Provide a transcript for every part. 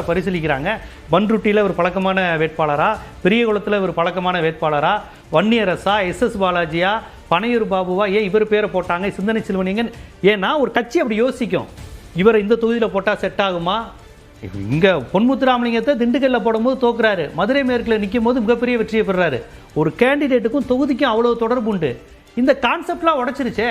பரிசீலிக்கிறாங்க. பன்ருட்டியில் ஒரு பழக்கமான வேட்பாளரா, பெரியகுளத்தில் ஒரு பழக்கமான வேட்பாளரா, வன்னியரசா, எஸ் பாலாஜியா, பனையூர் பாபுவா, ஏன் இவர் பேரை போட்டாங்க, சிந்தனை செல்வனிங்கன். ஏன்னா ஒரு கட்சி அப்படி யோசிக்கும், இவரை இந்த தொகுதியில் போட்டால் செட் ஆகுமா. இங்கே பொன்முத்துராமலிங்கத்தை திண்டுக்கல்லில் போடும்போது தோக்குறாரு, மதுரை மேற்கில் நிற்கும் போது மிகப்பெரிய வெற்றியை பெறாரு. ஒரு கேண்டிடேட்டுக்கும் தொகுதிக்கும் அவ்வளோ தொடர்பு உண்டு. இந்த கான்செப்ட்லாம் உடச்சிருச்சே.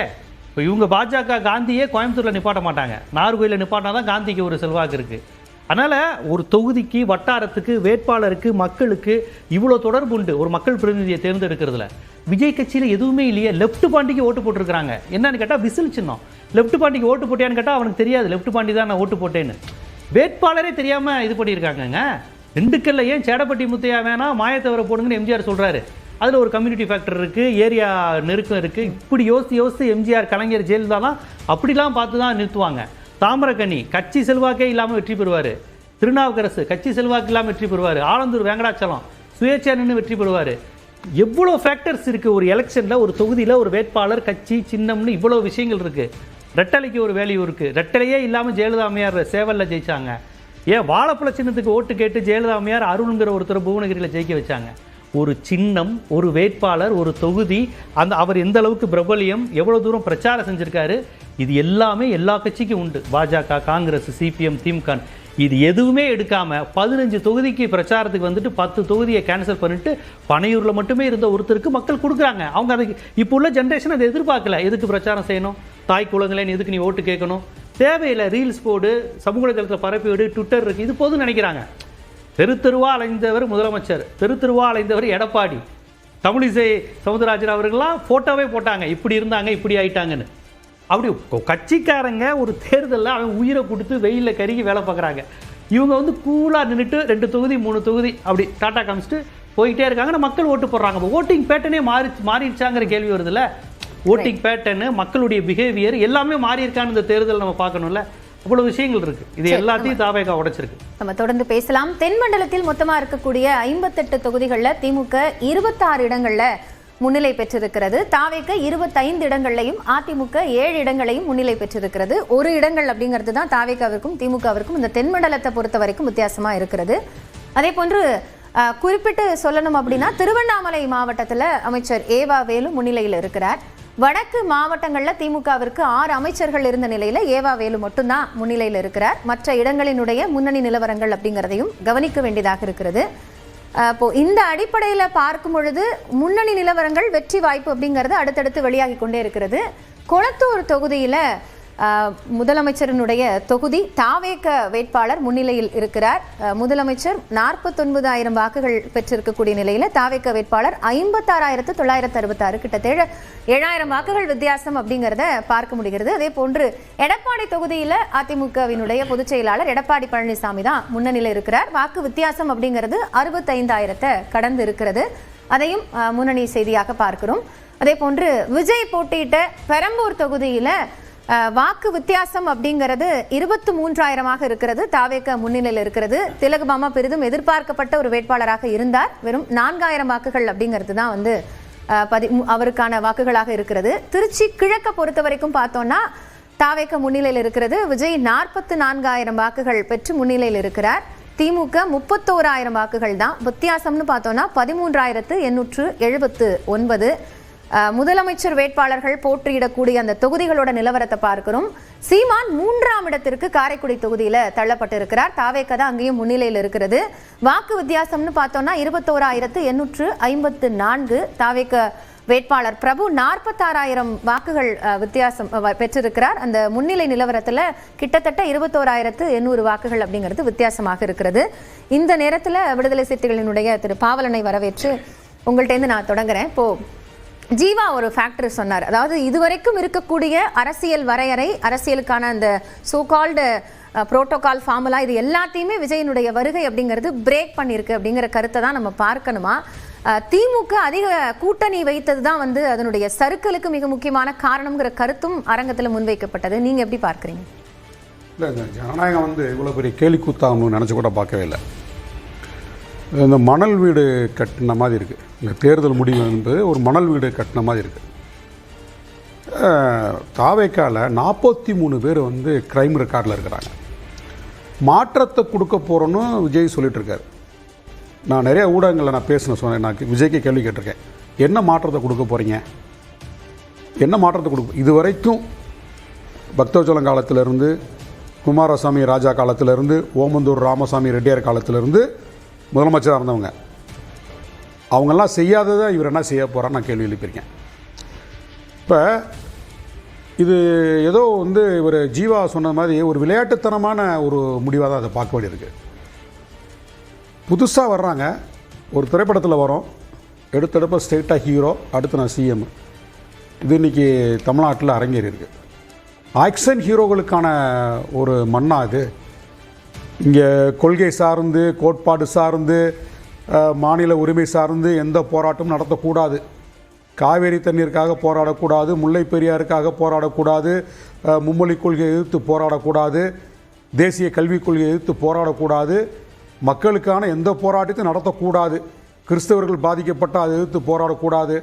இப்போ இவங்க பாஜக காந்தியே கோயம்புத்தூரில் நிப்பாட்ட மாட்டாங்க, நாகர்கோயிலில் நிப்பாட்டினா தான் காந்திக்கு ஒரு செல்வாக்கு இருக்குது. அதனால் ஒரு தொகுதிக்கு, வட்டாரத்துக்கு, வேட்பாளருக்கு, மக்களுக்கு இவ்வளோ தொடர்பு உண்டு ஒரு மக்கள் பிரதிநிதியை தேர்ந்தெடுக்கிறதுல. விஜய் கட்சியில் எதுவுமே இல்லையே. லெஃப்ட் பாண்டிக்கு ஓட்டு போட்டிருக்கிறாங்க. என்னன்னு கேட்டால் விசில் சின்னம். லெஃப்ட் பாண்டிக்கு ஓட்டு போட்டியான்னு கேட்டால் அவனுக்கு தெரியாது லெஃப்ட் பாண்டி தான் நான் ஓட்டு போட்டேன்னு. வேட்பாளரே தெரியாமல் இது பண்ணியிருக்காங்கங்க. திண்டுக்கல்ல ஏன் சேடப்பட்டி முத்தையா வேணாம், மாயத்தவரை போடுங்கன்னு எம்ஜிஆர் சொல்கிறாரு. அதில் ஒரு கம்யூனிட்டி ஃபேக்டர் இருக்குது, ஏரியா நெருக்கம் இருக்குது. இப்படி யோசித்து எம்ஜிஆர், கலைஞர், ஜெயலலிதா தான் அப்படிலாம் பார்த்து தான் நிறுத்துவாங்க. தாமரக்கனி கட்சி செல்வாக்கே இல்லாமல் வெற்றி பெறுவார். திருநாவுக்கரசு கட்சி செல்வாக்கு இல்லாமல் வெற்றி பெறுவார். ஆலந்தூர் வெங்கடாச்சலம் சுயேட்சையா நின்று வெற்றி பெறுவார். எவ்வளோ ஃபேக்டர்ஸ் இருக்குது ஒரு எலெக்ஷனில், ஒரு தொகுதியில் ஒரு வேட்பாளர், கட்சி, சின்னம்னு இவ்வளோ விஷயங்கள் இருக்குது. ரெட்டலைக்கு ஒரு வேல்யூ இருக்குது. ரெட்டலையே இல்லாமல் ஜெயலலிதா அம்மையார் சேவலில் ஜெயித்தாங்க. ஏன் வாழைப்பழ சின்னத்துக்கு ஓட்டு கேட்டு ஜெயலலிதா அம்மையார் அருள்ங்கிற ஒருத்தர் புவனகிரியில் ஜெயிக்க வச்சாங்க. ஒரு சின்னம், ஒரு வேட்பாளர், ஒரு தொகுதி, அந்த அவர் எந்த அளவுக்கு பிரபலியம், எவ்வளோ தூரம் பிரச்சாரம் செஞ்சுருக்காரு, இது எல்லாமே எல்லா கட்சிக்கும் உண்டு. பாஜக, காங்கிரஸ், சிபிஎம், திமுக இது எதுவுமே எடுக்காமல் 15 தொகுதிக்கு பிரச்சாரத்துக்கு வந்துட்டு 10 தொகுதியை கேன்சல் பண்ணிட்டு பனையூரில் மட்டுமே இருந்த ஒருத்தருக்கு மக்கள் கொடுக்குறாங்க. அவங்க அதுக்கு இப்போ உள்ள ஜென்ரேஷன் அதை எதிர்பார்க்கல. எதுக்கு பிரச்சாரம் செய்யணும், தாய் குலங்களேன்னு எதுக்கு நீ ஓட்டு கேட்கணும், தேவையில்லை, ரீல்ஸ் போடு, சமூக தளத்தில் பரப்பி விடு, ட்விட்டர் இருக்குது, இது போதும் நினைக்கிறாங்க. தெரு தெருவா அலைந்தவர் முதலமைச்சர், தெரு தெருவா அலைந்தவர் எடப்பாடி, தமிழிசை சவுந்தரராஜன் அவர்கள்லாம் ஃபோட்டோவே போட்டாங்க, இப்படி இருந்தாங்க இப்படி ஆயிட்டாங்கன்னு. அப்படி கட்சிக்காரங்க ஒரு தேர்தலில் அவன் உயிரை கொடுத்து வெயிலில் கருகி வேலை பார்க்குறாங்க. இவங்க வந்து கூலாக நின்றுட்டு 2 தொகுதி 3 தொகுதி அப்படி டாட்டா காமிச்சிட்டு போயிட்டே இருக்காங்க. மக்கள் ஓட்டு போடுறாங்க. இப்போ ஓட்டிங் பேட்டர்னே மாறிடுச்சாங்கிற கேள்வி வருதுல்ல. ஓட்டிங் பேட்டர்னு, மக்களுடைய பிஹேவியர் எல்லாமே மாறி இருக்கான்னு இந்த தேர்தல் நம்ம பார்க்கணும்ல. அவ்வளவு விஷயங்கள் இருக்கு. இது எல்லாத்தையும் தாவேகா உடைச்சிருக்கு. நம்ம தொடர்ந்து பேசலாம். தென் மண்டலத்தில் மொத்தமா இருக்கக்கூடிய 58 தொகுதிகளில் திமுக 26 இடங்கள்ல முன்னிலை பெற்றிருக்கிறது. தாவேக 25 இடங்கள்லையும், அதிமுக 7 இடங்களையும் முன்னிலை பெற்றிருக்கிறது. ஒரு இடங்கள் அப்படிங்கிறது தான் தாவேகாவிற்கும் திமுகவிற்கும் இந்த தென் மண்டலத்தை பொறுத்த வரைக்கும் வித்தியாசமா இருக்கிறது. அதே போன்று குறிப்பிட்டு சொல்லணும் அப்படின்னா திருவண்ணாமலை மாவட்டத்தில் அமைச்சர் ஏவா வேலு முன்னிலையில் இருக்கிறார். வடக்கு மாவட்டங்களில் திமுகவிற்கு 6 அமைச்சர்கள் இருந்த நிலையில் ஏவா வேலு மட்டும்தான் முன்னிலையில் இருக்கிறார். மற்ற இடங்களினுடைய முன்னணி நிலவரங்கள் அப்படிங்கிறதையும் கவனிக்க வேண்டியதாக இருக்கிறது. இப்போ இந்த அடிப்படையில் பார்க்கும் பொழுது முன்னணி நிலவரங்கள், வெற்றி வாய்ப்பு அப்படிங்கிறது அடுத்தடுத்து வெளியாகி கொண்டே இருக்கிறது. கொளத்தூர் தொகுதியில் முதலமைச்சரினுடைய தொகுதி தாவேக வேட்பாளர் முன்னிலையில் இருக்கிறார். முதலமைச்சர் 49,000 வாக்குகள் பெற்றிருக்கக்கூடிய நிலையில் தாவேக வேட்பாளர் 56,966, கிட்டத்தட்ட 7,000 வாக்குகள் வித்தியாசம் அப்படிங்கிறத பார்க்க முடிகிறது. அதே போன்று எடப்பாடி தொகுதியில் அதிமுகவினுடைய பொதுச் செயலாளர் எடப்பாடி பழனிசாமி தான் முன்னணியில் இருக்கிறார். வாக்கு வித்தியாசம் அப்படிங்கிறது 65,000 கடந்து இருக்கிறது. அதையும் முன்னணி செய்தியாக பார்க்கிறோம். அதே போன்று விஜய் போட்டியிட்ட பெரம்பூர் தொகுதியில் வாக்கு வித்தியாசம் அப்படிங்கிறது 23,000 இருக்கிறது. தாவேக முன்னிலையில் இருக்கிறது. திலகபாமா பெரிதும் எதிர்பார்க்கப்பட்ட ஒரு வேட்பாளராக இருந்தார். வெறும் 4,000 வாக்குகள் அப்படிங்கிறது தான் வந்து அவருக்கான வாக்குகளாக இருக்கிறது. திருச்சி கிழக்க பொறுத்த வரைக்கும் பார்த்தோம்னா தாவேக முன்னிலையில் இருக்கிறது. விஜய் 44,000 வாக்குகள் பெற்று முன்னிலையில் இருக்கிறார். திமுக 31,000 வாக்குகள் தான் வித்தியாசம்னு பார்த்தோம்னா 13,879. முதலமைச்சர் வேட்பாளர்கள் போட்டியிடக்கூடிய அந்த தொகுதிகளோட நிலவரத்தை பார்க்கிறோம். சீமான் 3ஆம் இடத்திற்கு காரைக்குடி தொகுதியில் தள்ளப்பட்டிருக்கிறார். தாவேக தான் அங்கேயும் முன்னிலையில் இருக்கிறது. வாக்கு வித்தியாசம்னு பார்த்தோம்னா 21,854. தாவேக வேட்பாளர் பிரபு 46,000 வாக்குகள் வித்தியாசம் பெற்றிருக்கிறார். அந்த முன்னிலை நிலவரத்தில் கிட்டத்தட்ட 21,800 வாக்குகள் அப்படிங்கிறது வித்தியாசமாக இருக்கிறது. இந்த நேரத்தில் விடுதலை சிறுத்தைகளினுடைய திரு பாவலனை வரவேற்று உங்கள்கிட்டேருந்து நான் தொடங்குறேன். இப்போ ஜீவா ஒரு ஃபேக்டர் சொன்னார். அதாவது இதுவரைக்கும் இருக்கக்கூடிய அரசியல் வரையறை, அரசியலுக்கான அந்த சோகால்டு புரோட்டோகால் ஃபார்முலா, இது எல்லாத்தையுமே விஜயனுடைய வருகை அப்படிங்கிறது பிரேக் பண்ணியிருக்கு அப்படிங்கிற கருத்தை தான் நம்ம பார்க்கணுமா? திமுக அதிக கூட்டணி வைத்தது தான் வந்து அதனுடைய சறுக்கலுக்கு மிக முக்கியமான காரணம்ங்கிற கருத்தும் அரங்கத்தில் முன்வைக்கப்பட்டது. நீங்கள் எப்படி பார்க்குறீங்க? இல்லை, இந்த ஜனநாயகம் வந்து இவ்வளோ பெரிய கேலி கூத்தாகணும்னு நினச்சி கூட பார்க்கவே இல்லை. இந்த மணல் வீடு கட்டின மாதிரி இருக்குது. இந்த தேர்தல் முடிவு என்பது ஒரு மணல் வீடு கட்டின மாதிரி இருக்குது. தாவேக்கால 43 பேர் வந்து கிரைம் ரெக்கார்டில் இருக்கிறாங்க. மாற்றத்தை கொடுக்க போகிறோன்னு விஜய் சொல்லிட்டு இருக்காரு. நான் நிறைய ஊடகங்களில் நான் சொன்னேன், நான் விஜய்க்கு கேள்வி கேட்டிருக்கேன், என்ன மாற்றத்தை கொடுக்க போகிறீங்க, என்ன மாற்றத்தை கொடுக்க? இது வரைக்கும் பக்தவச்சலம் காலத்திலேருந்து, குமாரசாமி ராஜா காலத்திலேருந்து, ஓமந்தூர் ராமசாமி ரெட்டியார் காலத்திலேருந்து முதலமைச்சராக இருந்தவங்க, அவங்கெல்லாம் செய்யாததை இவர் என்ன செய்ய போகிறான்னு நான் கேள்வி எழுப்பியிருக்கேன். இப்போ இது ஏதோ வந்து இவர் ஜீவா சொன்ன மாதிரி ஒரு விளையாட்டுத்தனமான ஒரு முடிவாக தான் அதை பார்க்க வேண்டியிருக்கு. புதுசாக வர்றாங்க, ஒரு திரைப்படத்தில் வரோம், எடுத்தடுப்ப ஸ்ட்ரெயிட்டாக ஹீரோ, அடுத்து நான் சிஎம். இது இன்றைக்கி தமிழ்நாட்டில் அரங்கேறி இருக்கு. ஆக்ஷன் ஹீரோக்களுக்கான ஒரு மண்ணா இது. இங்கே கொள்கை சார்ந்து, கோட்பாடு சார்ந்து, மாநில உரிமை சார்ந்து எந்த போராட்டமும் நடத்தக்கூடாது. காவேரி தண்ணீருக்காக போராடக்கூடாது, முல்லை பெரியாருக்காக போராடக்கூடாது, மும்மொழி கொள்கையை எதிர்த்து போராடக்கூடாது, தேசிய கல்விக் கொள்கையை எதிர்த்து போராடக்கூடாது, மக்களுக்கான எந்த போராட்டத்தையும் நடத்தக்கூடாது, கிறிஸ்தவர்கள் பாதிக்கப்பட்டால் அதை எதிர்த்து போராடக்கூடாது,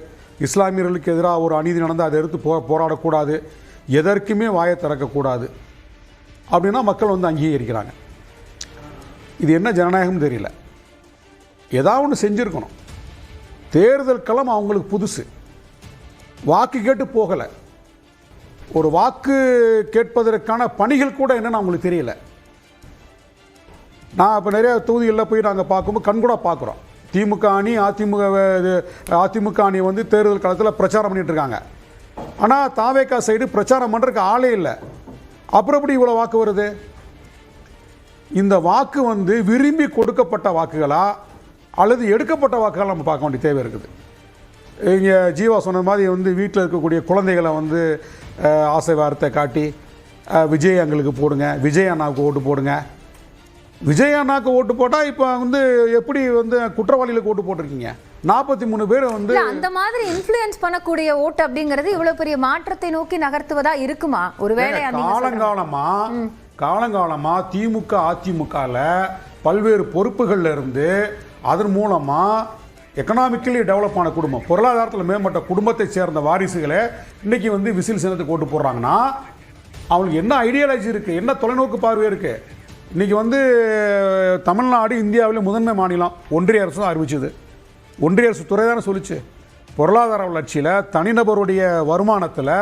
இஸ்லாமியர்களுக்கு எதிராக ஒரு அநீதி நடந்தால் அதை எதிர்த்து போராடக்கூடாது, எதற்குமே வாயை திறக்கக்கூடாது அப்படின்னா மக்கள் வந்து அங்கீகரிக்கிறாங்க. இது என்ன ஜனநாயகம் தெரியல. ஏதாவது ஒன்று செஞ்சுருக்கணும். தேர்தல் களம் அவங்களுக்கு புதுசு, வாக்கு கேட்டு போகலை, ஒரு வாக்கு கேட்பதற்கான பணிகள் கூட என்னன்னு அவங்களுக்கு தெரியல. நான் இப்போ நிறைய தொகுதிகளில் போய் நாங்கள் பார்க்கும்போது கண்கூட பார்க்குறோம், திமுக அணி அதிமுக அணி வந்து தேர்தல் காலத்தில் பிரச்சாரம் பண்ணிட்டு இருக்காங்க. ஆனால் தாவேகா சைடு பிரச்சாரம் பண்ணுறதுக்கு ஆளே இல்லை. அப்புறம் எப்படி இவ்வளோ வாக்கு வருது? இந்த வாக்கு வந்து விரும்பி கொடுக்கப்பட்ட வாக்குகளா அல்லது எடுக்கப்பட்ட வாக்குகள் நம்ம பார்க்க வேண்டிய தேவை இருக்குது. இங்கே ஜீவா சொன்ன மாதிரி வந்து வீட்டில் இருக்கக்கூடிய குழந்தைகளை வந்து ஆசை வார்த்தை காட்டி விஜய் எங்களுக்கு போடுங்க, விஜய் அண்ணாவுக்கு ஓட்டு போடுங்க, விஜய் அண்ணாவுக்கு ஓட்டு போட்டால் இப்போ வந்து எப்படி வந்து குற்றவாளிகளுக்கு ஓட்டு போட்டிருக்கீங்க? 43 பேர் வந்து அந்த மாதிரி இன்ஃப்ளூயன்ஸ் பண்ணக்கூடிய ஓட்டு அப்படிங்கிறது இவ்வளவு பெரிய மாற்றத்தை நோக்கி நகர்த்துவதா இருக்குமா? ஒருவேளை காலங்காலமா திமுக அதிமுகல பல்வேறு பொறுப்புகள்ல இருந்து அதன் மூலமா எக்கனாமிக்கலி டெவலப் ஆன குடும்பம், பொருளாதாரத்தில் மேம்பட்ட குடும்பத்தை சேர்ந்த வாரிசுகளை இன்னைக்கு வந்து விசில் சின்னத்துக்கு ஓட்டு போடுறாங்கன்னா அவங்களுக்கு என்ன ஐடியாலஜி இருக்கு, என்ன தொலைநோக்கு பார்வை இருக்கு? இன்னைக்கு வந்து தமிழ்நாடு இந்தியாவில் முதன்மை மாநிலம் ஒன்றிய அரசு தான் அறிவிச்சது. ஒன்றிய அரசு துறை தானே சொல்லிச்சு. பொருளாதார வளர்ச்சியில், தனிநபருடைய வருமானத்தில்,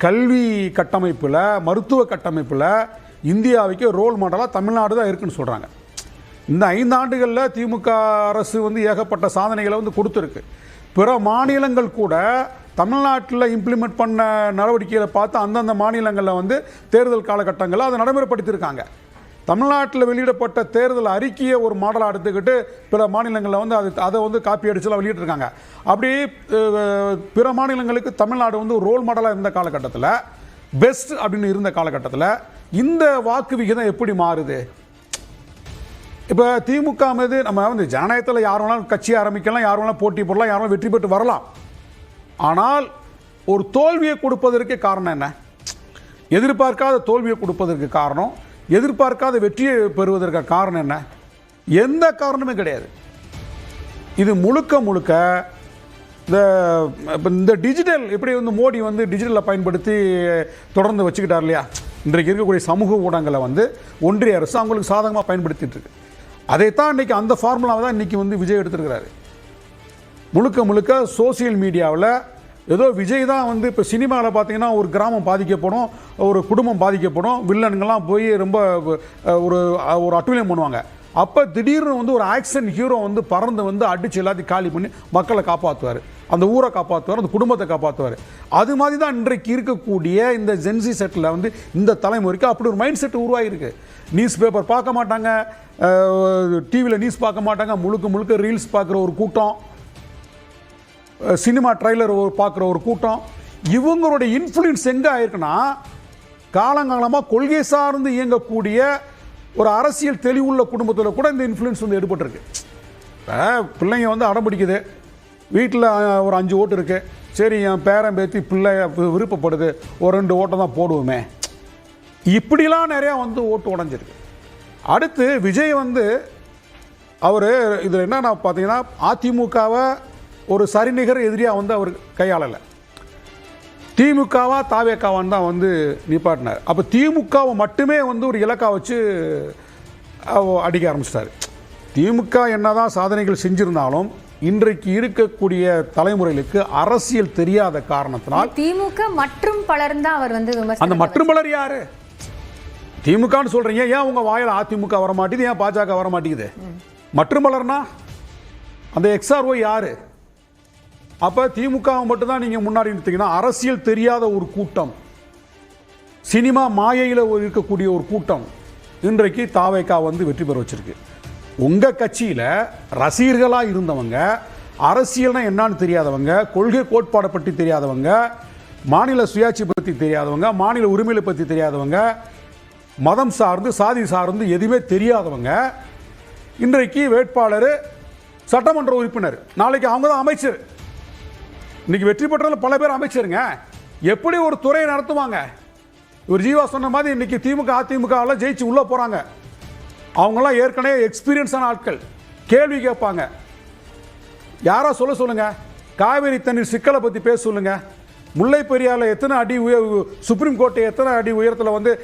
கல்வி கட்டமைப்பில், மருத்துவ கட்டமைப்பில் இந்தியாவுக்கு ரோல் மாடலாக தமிழ்நாடு தான் இருக்குன்னு சொல்கிறாங்க. இந்த 5 ஆண்டுகளில் திமுக அரசு வந்து ஏகப்பட்ட சாதனைகளை வந்து கொடுத்துருக்கு. பிற மாநிலங்கள் கூட தமிழ்நாட்டில் இம்ப்ளிமெண்ட் பண்ண நடவடிக்கைகளை பார்த்து அந்தந்த மாநிலங்களில் வந்து தேர்தல் காலகட்டங்களில் அதை நடைமுறைப்படுத்தியிருக்காங்க. தமிழ்நாட்டில் வெளியிடப்பட்ட தேர்தல் அறிக்கையை ஒரு மாடலாக எடுத்துக்கிட்டு பிற மாநிலங்களில் வந்து அதை வந்து காப்பி அடிச்சுலாம் வெளியிட்டிருக்காங்க. அப்படி பிற மாநிலங்களுக்கு தமிழ்நாடு வந்து ஒரு ரோல் மாடலாக இருந்த காலகட்டத்தில், பெஸ்ட் அப்படின்னு இருந்த காலகட்டத்தில் இந்த வாக்கு விகிதம் எப்படி மாறுது? இப்போ திமுக மீது நம்ம வந்து ஜனநாயகத்தில் யார் வேணாலும் கட்சி ஆரம்பிக்கலாம், யார் வேணாலும் போட்டி போடலாம், யார் வேணாலும் வெற்றி பெற்று வரலாம். ஆனால் ஒரு தோல்வியை கொடுப்பதற்கு காரணம் என்ன? எதிர்பார்க்காத தோல்வியை கொடுப்பதற்கு காரணம், எதிர்பார்க்காத வெற்றியை பெறுவதற்கு காரணம் என்ன? எந்த காரணமே கிடையாது. இது முழுக்க இந்த டிஜிட்டல் எப்படி வந்து மோடி வந்து டிஜிட்டலை பயன்படுத்தி தொடர்ந்து வச்சுக்கிட்டார் இல்லையா? இன்றைக்கு இருக்கக்கூடிய சமூக ஊடகங்களை வந்து ஒன்றிய அரசு அவங்களுக்கு சாதகமாக பயன்படுத்திட்டு இருக்கு. அதைத்தான் இன்றைக்கி அந்த ஃபார்முலாவை தான் இன்றைக்கி வந்து விஜய் எடுத்துருக்கிறாரு. முழுக்க சோசியல் மீடியாவில் ஏதோ விஜய் தான் வந்து இப்போ சினிமாவில் பார்த்தீங்கன்னா ஒரு கிராமம் பாதிக்கப்படும், ஒரு குடும்பம் பாதிக்கப்படும், வில்லன்கள்லாம் போய் ரொம்ப ஒரு அட்டுழியம் பண்ணுவாங்க. அப்போ திடீர்னு வந்து ஒரு ஆக்ஷன் ஹீரோ வந்து பறந்து வந்து அடித்து எல்லாத்தையும் காலி பண்ணி மக்களை காப்பாற்றுவார், அந்த ஊரை காப்பாற்றுவார், அந்த குடும்பத்தை காப்பாற்றுவார். அது மாதிரி தான் இன்றைக்கு இருக்கக்கூடிய இந்த ஜென்சி செட்டில் வந்து இந்த தலைமுறைக்கு அப்படி ஒரு மைண்ட் செட் உருவாகிருக்கு. நியூஸ் பேப்பர் பார்க்க மாட்டாங்க, டிவியில் நியூஸ் பார்க்க மாட்டாங்க, முழுக்க ரீல்ஸ் பார்க்குற ஒரு கூட்டம், சினிமா ட்ரைலர் பார்க்குற ஒரு கூட்டம். இவங்களுடைய இன்ஃப்ளூயன்ஸ் எங்கே ஆயிருக்குன்னா காலங்காலமாக கொள்கை சார்ந்து இயங்கக்கூடிய ஒரு அரசியல் தெளிவுள்ள குடும்பத்தில் கூட இந்த இன்ஃப்ளூயன்ஸ் வந்து எடுபட்டிருக்கு. பிள்ளைங்க வந்து அடம்பிடிக்குது, வீட்டில் ஒரு 5 ஓட்டு இருக்குது, சரி என் பேரன் பேத்தி பிள்ளை விருப்பப்படுது, ஒரு 2 ஓட்டை தான் போடுவோமே, இப்படிலாம் நிறையா வந்து ஓட்டு உடஞ்சிருக்கு. அடுத்து விஜய் வந்து அவர் இதில் என்னன்னா பார்த்தீங்கன்னா அதிமுகவை ஒரு சரிநிகர் எதிரியாக வந்து அவர் கையாளலை, திமுகவா தாவேக்காவான்னு தான் வந்து நிப்பாட்டினார். அப்போ திமுகவை மட்டுமே வந்து ஒரு இலக்கா வச்சு அடிக்க ஆரம்பிச்சிட்டாரு. திமுக என்னதான் சாதனைகள் செஞ்சிருந்தாலும் இன்றைக்கு இருக்கக்கூடிய தலைமுறைகளுக்கு அரசியல் தெரியாத காரணத்தினால் திமுக மற்றும் பலர் தான் அவர் வந்து அந்த மற்றும் பலர் யாரு? திமுகன்னு சொல்றீங்க, ஏன் உங்க வாயில அதிமுக வர மாட்டேங்குது, ஏன் பாஜக வர மாட்டேங்குது? மற்றும் பலர்னா அந்த XRY யாரு? அப்ப திமுக மட்டும் தான் நீங்க முன்னாடி நிறுத்தீங்கன்னா அரசியல் தெரியாத ஒரு கூட்டம், சினிமா மாயையில் இருக்கக்கூடிய ஒரு கூட்டம் இன்றைக்கு தாவேகா வந்து வெற்றி பெற வச்சிருக்கு. உங்க கட்சியில ரசிகர்களா இருந்தவங்க, அரசியல்னா என்னன்னு தெரியாதவங்க, கொள்கை கோட்பாடை பற்றி தெரியாதவங்க, மாநில சுயாட்சி பற்றி தெரியாதவங்க, மாநில உரிமைகளை பற்றி தெரியாதவங்க, மதம் சார்ந்து சாதி சார்ந்து எதுவுமே தெரியாதவங்க இன்றைக்கு வேட்பாளர், சட்டமன்ற உறுப்பினர், நாளைக்கு அவங்க தான் அமைச்சர். இன்னைக்கு வெற்றி பெற்றதில் பல பேர் அமைச்சருங்க. எப்படி ஒரு துறையை நடத்துவாங்க? ஒரு ஜீவா சொன்ன மாதிரி இன்னைக்கு திமுக அதிமுக எல்லாம் ஜெயிச்சு உள்ள போறாங்க. அவங்கெல்லாம் ஏற்கனவே எக்ஸ்பீரியன்ஸான ஆட்கள், கேள்வி கேட்பாங்க. யாரா சொல்லுங்க, காவிரி தண்ணீர் சிக்கலை பத்தி பேச சொல்லுங்க. முல்லை பெரியாறுல எத்தனை அடி சுப்ரீம் கோர்ட் எத்தனை அடி உயரத்தில் வந்து